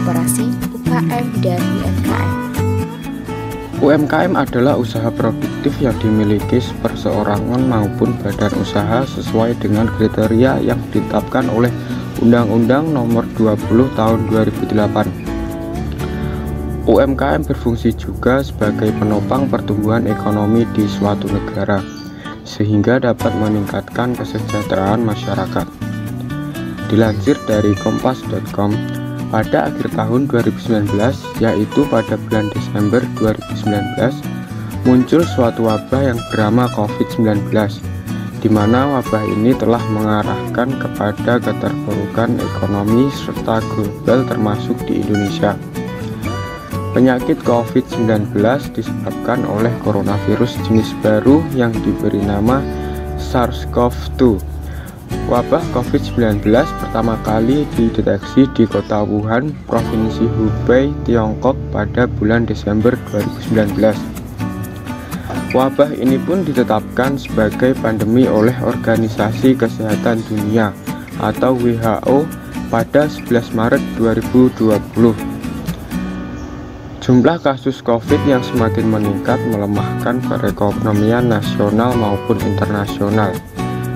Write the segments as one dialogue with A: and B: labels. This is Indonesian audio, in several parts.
A: koperasi, UKM, dan UMKM.
B: UMKM adalah usaha produktif yang dimiliki perseorangan maupun badan usaha sesuai dengan kriteria yang ditetapkan oleh Undang-Undang Nomor 20 Tahun 2008. UMKM berfungsi juga sebagai penopang pertumbuhan ekonomi di suatu negara, sehingga dapat meningkatkan kesejahteraan masyarakat. Dilansir dari kompas.com, pada akhir tahun 2019, yaitu pada bulan Desember 2019, muncul suatu wabah yang bernama COVID-19, di mana wabah ini telah mengarahkan kepada keterpurukan ekonomi serta global termasuk di Indonesia. Penyakit COVID-19 disebabkan oleh coronavirus jenis baru yang diberi nama SARS-CoV-2. Wabah COVID-19 pertama kali dideteksi di kota Wuhan, Provinsi Hubei, Tiongkok pada bulan Desember 2019. Wabah ini pun ditetapkan sebagai pandemi oleh Organisasi Kesehatan Dunia atau WHO pada 11 Maret 2020. Jumlah kasus COVID yang semakin meningkat melemahkan perekonomian nasional maupun internasional.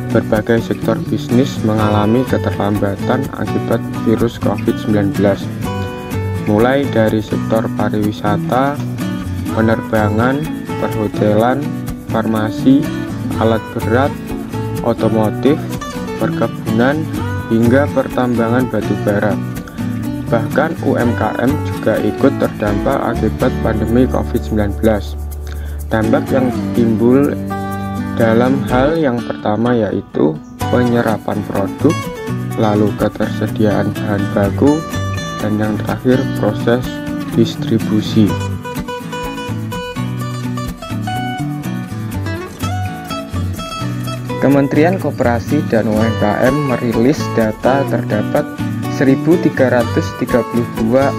B: Berbagai sektor bisnis mengalami keterlambatan akibat virus COVID-19, mulai dari sektor pariwisata, penerbangan, perhotelan, farmasi, alat berat, otomotif, perkebunan, hingga pertambangan batu bara. Bahkan UMKM juga ikut terdampak akibat pandemi COVID-19. Dampak yang timbul dalam hal yang pertama yaitu penyerapan produk, lalu ketersediaan bahan baku, dan yang terakhir proses distribusi. Kementerian Koperasi dan UMKM merilis data terdapat 1.332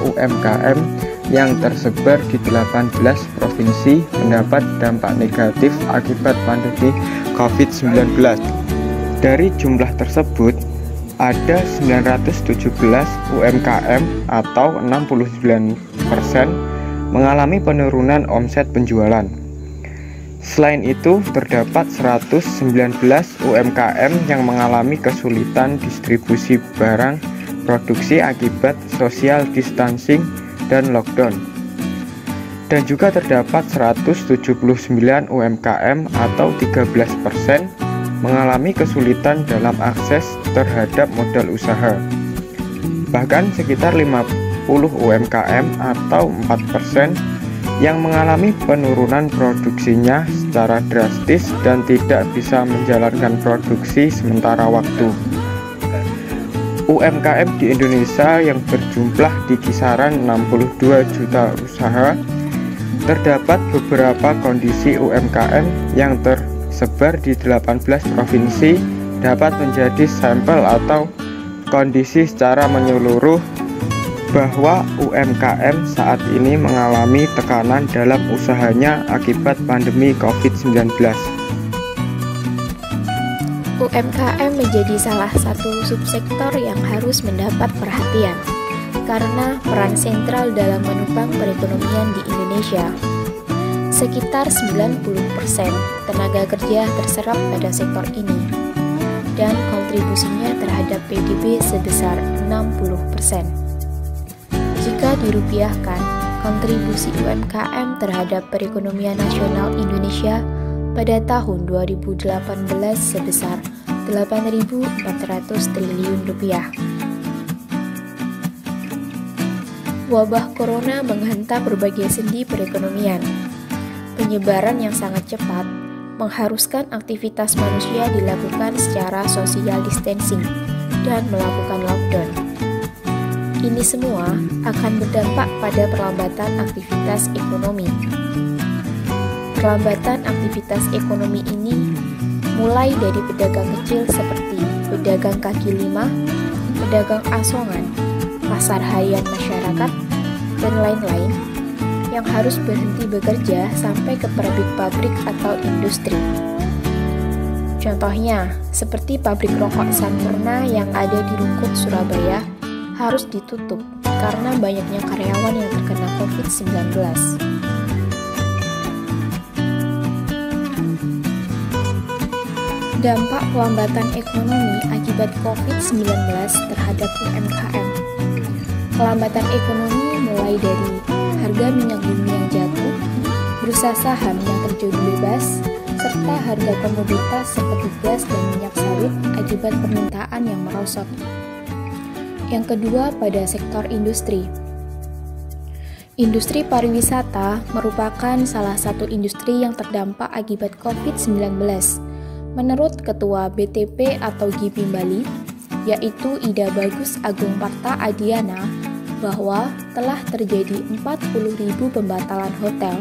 B: UMKM yang tersebar di 18 provinsi mendapat dampak negatif akibat pandemi COVID-19. Dari jumlah tersebut, ada 917 UMKM atau 69% mengalami penurunan omset penjualan. Selain itu, terdapat 119 UMKM yang mengalami kesulitan distribusi barang produksi akibat social distancing dan lockdown. Dan juga terdapat 179 UMKM atau 13% mengalami kesulitan dalam akses terhadap modal usaha. Bahkan sekitar 50 UMKM atau 4% yang mengalami penurunan produksinya secara drastis dan tidak bisa menjalankan produksi sementara waktu. UMKM di Indonesia yang berjumlah di kisaran 62 juta usaha, terdapat beberapa kondisi UMKM yang tersebar di 18 provinsi dapat menjadi sampel atau kondisi secara menyeluruh bahwa UMKM saat ini mengalami tekanan dalam usahanya akibat pandemi COVID-19.
A: UMKM menjadi salah satu subsektor yang harus mendapat perhatian karena peran sentral dalam menopang perekonomian di Indonesia. Sekitar 90% tenaga kerja terserap pada sektor ini dan kontribusinya terhadap PDB sebesar 60%. Jika dirupiahkan, kontribusi UMKM terhadap perekonomian nasional Indonesia pada tahun 2018 sebesar 8.400 triliun rupiah. Wabah corona menghantam berbagai sendi perekonomian. Penyebaran yang sangat cepat mengharuskan aktivitas manusia dilakukan secara social distancing dan melakukan lockdown. Ini semua akan berdampak pada perlambatan aktivitas ekonomi. Perlambatan aktivitas ekonomi ini mulai dari pedagang kecil seperti pedagang kaki lima, pedagang asongan, pasar harian masyarakat, dan lain-lain yang harus berhenti bekerja sampai ke pabrik-pabrik atau industri. Contohnya, seperti pabrik rokok Sampurna yang ada di Rungkut, Surabaya, harus ditutup karena banyaknya karyawan yang terkena COVID-19. Dampak pelambatan ekonomi akibat COVID-19 terhadap UMKM. Pelambatan ekonomi mulai dari harga minyak bumi yang jatuh, bursa saham yang terjun bebas, serta harga komoditas seperti gas dan minyak sawit akibat permintaan yang merosot. Yang kedua, pada sektor industri. Industri pariwisata merupakan salah satu industri yang terdampak akibat COVID-19. Menurut Ketua BTP atau GIPI Bali, yaitu Ida Bagus Agung Parta Adiana, bahwa telah terjadi 40.000 pembatalan hotel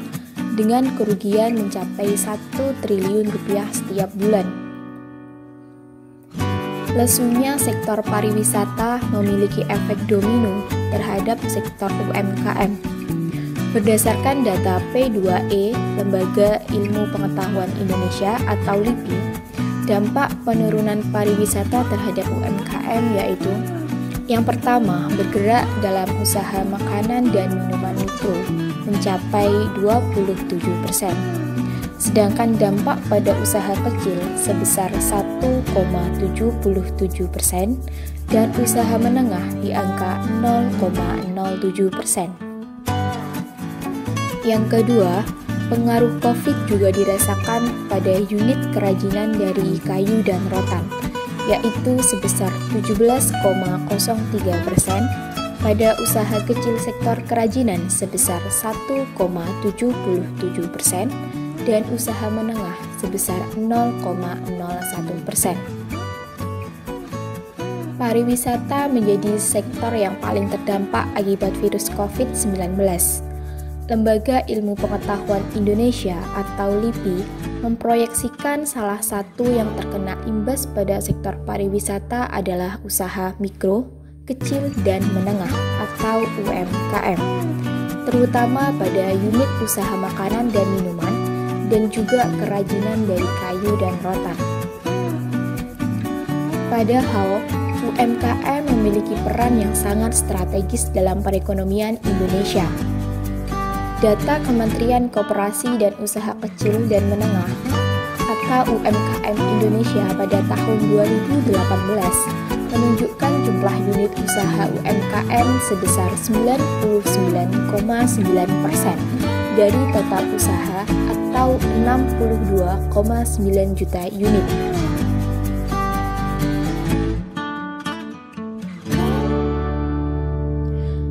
A: dengan kerugian mencapai 1 triliun rupiah setiap bulan. Lesunya sektor pariwisata memiliki efek domino terhadap sektor UMKM. Berdasarkan data P2E, Lembaga Ilmu Pengetahuan Indonesia atau LIPI, dampak penurunan pariwisata terhadap UMKM yaitu: yang pertama, bergerak dalam usaha makanan dan minuman mikro mencapai 27%. Sedangkan dampak pada usaha kecil sebesar 1,77% dan usaha menengah di angka 0,07%. Yang kedua, pengaruh COVID juga dirasakan pada unit kerajinan dari kayu dan rotan, yaitu sebesar 17,03%, pada usaha kecil sektor kerajinan sebesar 1,77%, dan usaha menengah sebesar 0,01%. Pariwisata menjadi sektor yang paling terdampak akibat virus COVID-19. Lembaga Ilmu Pengetahuan Indonesia atau LIPI memproyeksikan salah satu yang terkena imbas pada sektor pariwisata adalah usaha mikro, kecil, dan menengah atau UMKM, terutama pada unit usaha makanan dan minuman, dan juga kerajinan dari kayu dan rotan. Padahal, UMKM memiliki peran yang sangat strategis dalam perekonomian Indonesia. Data Kementerian Koperasi dan Usaha Kecil dan Menengah atau UMKM Indonesia pada tahun 2018 menunjukkan jumlah unit usaha UMKM sebesar 99,9% dari total usaha atau 62,9 juta unit.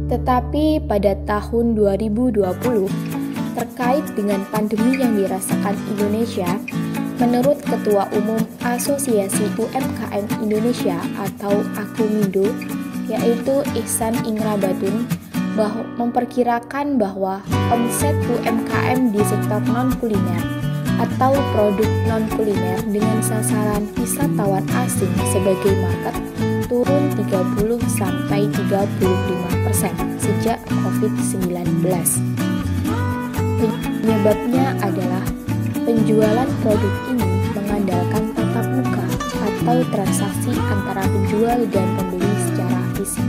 A: Tetapi pada tahun 2020, terkait dengan pandemi yang dirasakan Indonesia, menurut Ketua Umum Asosiasi UMKM Indonesia atau AKUMINDO, yaitu Ihsan Ingrabatun, memperkirakan bahwa omset UMKM di sektor non-kuliner atau produk non-kuliner dengan sasaran wisatawan asing sebagai market turun 30-35% sejak COVID-19. Penyebabnya adalah penjualan produk ini mengandalkan tatap muka atau transaksi antara penjual dan pembeli secara fisik.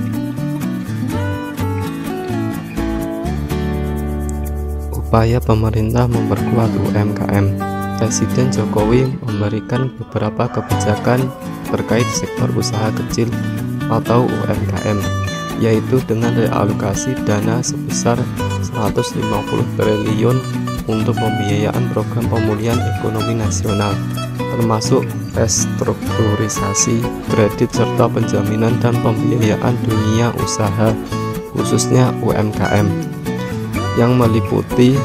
B: Upaya pemerintah memperkuat UMKM. Presiden Jokowi memberikan beberapa kebijakan terkait sektor usaha kecil atau UMKM, yaitu dengan realokasi dana sebesar 150 triliun untuk pembiayaan program pemulihan ekonomi nasional, termasuk restrukturisasi, kredit, serta penjaminan dan pembiayaan dunia usaha, khususnya UMKM, yang meliputi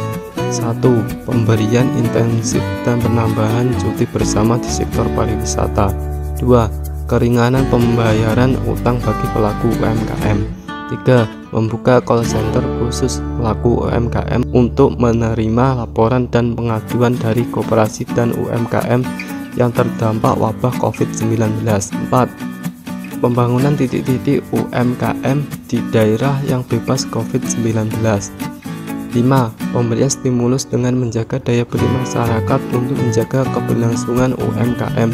B: 1. Pemberian intensif dan penambahan cuti bersama di sektor pariwisata. 2. Keringanan pembayaran utang bagi pelaku UMKM. 3. Membuka call center khusus pelaku UMKM untuk menerima laporan dan pengaduan dari koperasi dan UMKM yang terdampak wabah COVID-19. 4. Pembangunan titik-titik UMKM di daerah yang bebas COVID-19. 5. Pemberian stimulus dengan menjaga daya beli masyarakat untuk menjaga keberlangsungan UMKM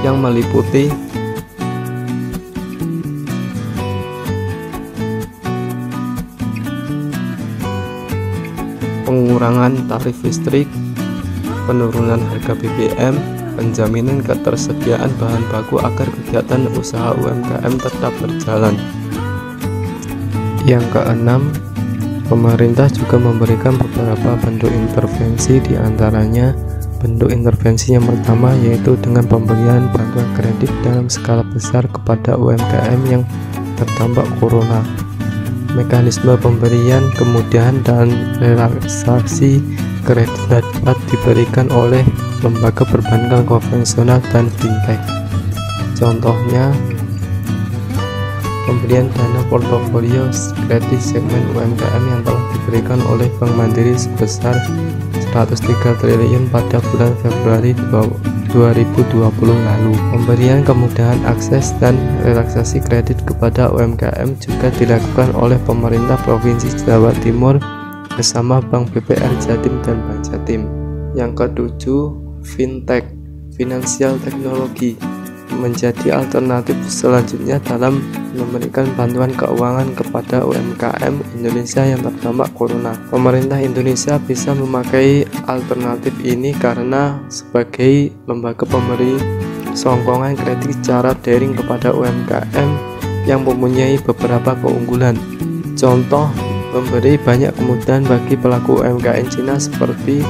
B: yang meliputi
C: pengurangan tarif listrik, penurunan harga BBM, penjaminan ketersediaan bahan baku agar kegiatan usaha UMKM tetap berjalan. Yang keenam, pemerintah juga memberikan beberapa bentuk intervensi, diantaranya bentuk intervensi yang pertama yaitu dengan pemberian bantuan kredit dalam skala besar kepada UMKM yang terdampak corona. Mekanisme pemberian kemudahan dan relaksasi kredit dapat diberikan oleh lembaga perbankan konvensional dan fintech. Contohnya, pemberian dana portofolio kredit segmen UMKM yang telah diberikan oleh Bank Mandiri sebesar 103 triliun pada bulan Februari 2020 lalu. Pemberian kemudahan akses dan relaksasi kredit kepada UMKM juga dilakukan oleh pemerintah Provinsi Jawa Timur bersama Bank BPR Jatim dan Bank Jatim. Yang ketujuh, fintech, finansial teknologi, menjadi alternatif selanjutnya dalam memberikan bantuan keuangan kepada UMKM Indonesia yang terdampak corona. Pemerintah Indonesia bisa memakai alternatif ini karena sebagai lembaga pemberi songkongan kredit secara daring kepada UMKM yang mempunyai beberapa keunggulan. Contoh, memberi banyak kemudahan bagi pelaku UMKM Cina seperti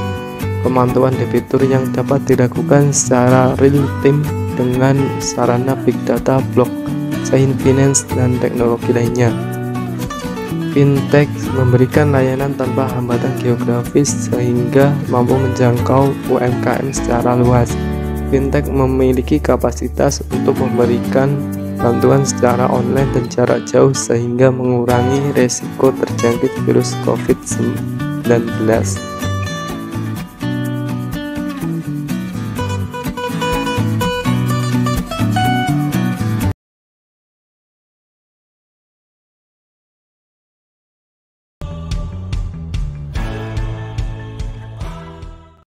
C: pemantauan debitur yang dapat dilakukan secara real time dengan sarana big data, blockchain finance, dan teknologi lainnya. Fintech memberikan layanan tanpa hambatan geografis sehingga mampu menjangkau UMKM secara luas. Fintech memiliki kapasitas untuk memberikan bantuan secara online dan jarak jauh sehingga mengurangi resiko terjangkit virus COVID-19.